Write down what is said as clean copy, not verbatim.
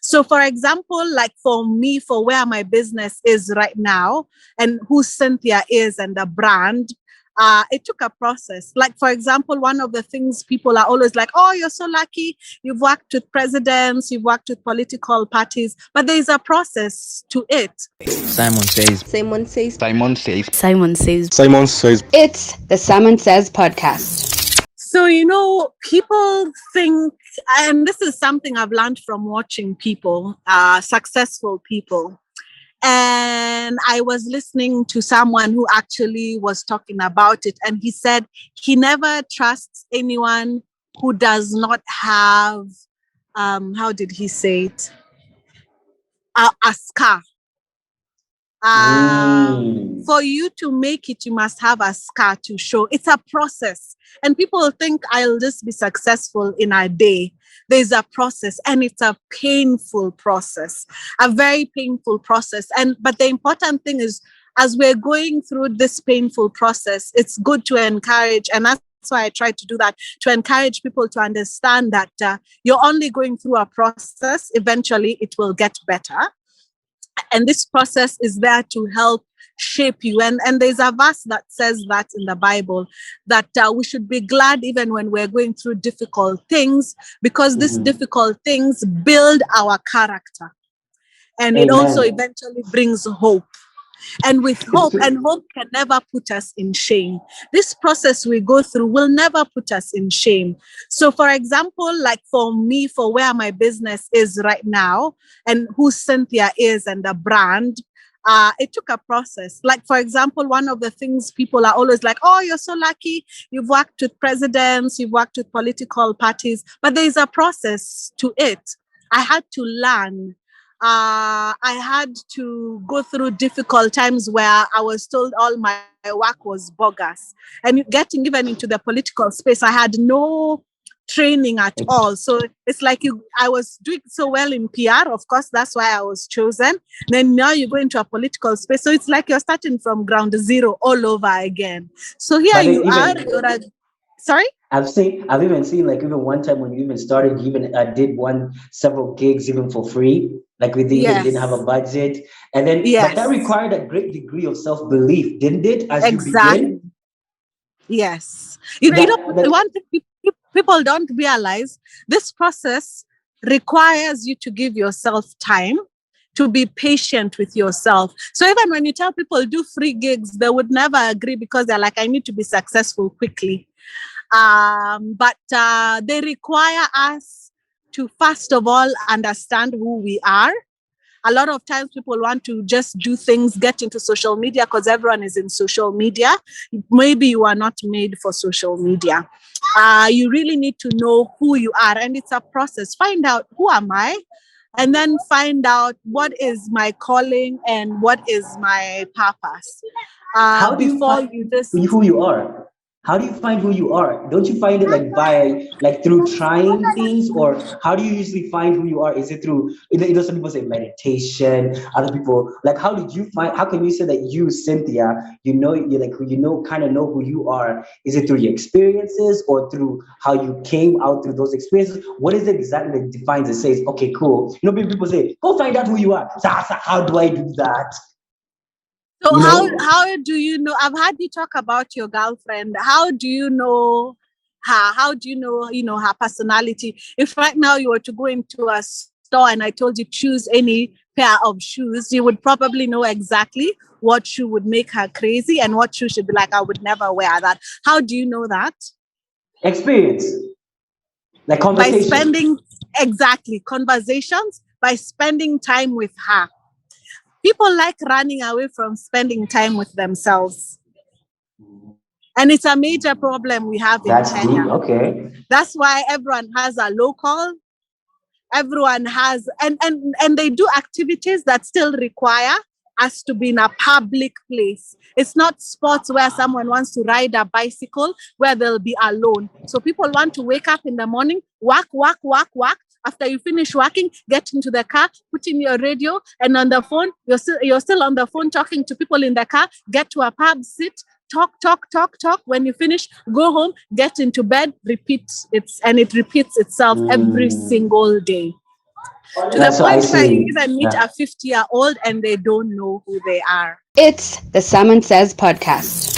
So, for example, like for me, for where my business is right now and who Cynthia is and the brand, it took a process. Like, for example, one of the things people are always like, oh, you're so lucky. You've worked with presidents, you've worked with political parties, but there's a process to it. Simon says. Simon says. Simon says. Simon says. Simon says. It's the Simon Says podcast. So, people think, and this is something I've learned from watching people, successful people. And I was listening to someone who actually was talking about it. And he said he never trusts anyone who does not have, how did he say it? A scar. For you to make it, you must have a scar to show. It's a process. And people think I'll just be successful in a day. There's a process, and it's a painful process, a very painful process. But the important thing is, as we're going through this painful process, it's good to encourage, and that's why I try to do that, to encourage people to understand that you're only going through a process. Eventually, it will get better. And this process is there to help shape you. And there's a verse that says that in the Bible, that we should be glad even when we're going through difficult things, because these difficult things build our character. And It also eventually brings hope. And with hope, and hope can never put us in shame. This process we go through will never put us in shame. So, for example, like for me, for where my business is right now and who Cynthia is and the brand, it took a process. Like, for example, one of the things people are always like, oh, you're so lucky. You've worked with presidents, you've worked with political parties, but there's a process to it. I had to learn. I had to go through difficult times where I was told all my work was bogus. And getting even into the political space, I had no training at all. So it's like I was doing so well in PR. Of course, that's why I was chosen. Then now you go into a political space. So it's like you're starting from ground zero all over again. So here you are. Sorry? I've even seen like even one time when you even started, you even did several gigs even for free, like with even didn't have a budget, and then but that required a great degree of self-belief, didn't it? As you begin. Yes, one thing people don't realize, this process requires you to give yourself time, to be patient with yourself. So even when you tell people do free gigs, they would never agree because they're like, I need to be successful quickly. But they require us to, first of all, understand who we are. A lot of times people want to just do things, get into social media because everyone is in social media. Maybe you are not made for social media. You really need to know who you are. And it's a process. Find out, who am I? And then find out what is my calling and what is my purpose. How do you find who you are? How do you find who you are? Don't you find it through trying things, or how do you usually find who you are? Is it through, some people say meditation, other people, like, how can you say that you, Cynthia, kind of know who you are? Is it through your experiences or through how you came out through those experiences? What is it exactly that defines and says, okay, cool. People say, go find out who you are. So how do I do that? So how do you know? I've had you talk about your girlfriend. How do you know her? How do you know, her personality? If right now you were to go into a store and I told you choose any pair of shoes, you would probably know exactly what shoe would make her crazy and what shoe should be like, I would never wear that. How do you know that? Experience. Like conversation. By spending, conversations, by spending time with her. People like running away from spending time with themselves. And it's a major problem we have in Kenya. Deep. Okay. That's why everyone has a local. Everyone has, and they do activities that still require us to be in a public place. It's not sports where someone wants to ride a bicycle where they'll be alone. So people want to wake up in the morning, work. After you finish working, get into the car, put in your radio, and on the phone, you're still on the phone talking to people in the car. Get to a pub, sit, talk. When you finish, go home, get into bed, repeat it, and it repeats itself every single day. To the That's what I point where you see. even meet Yeah. a 50-year-old and they don't know who they are. It's the Someone Says podcast.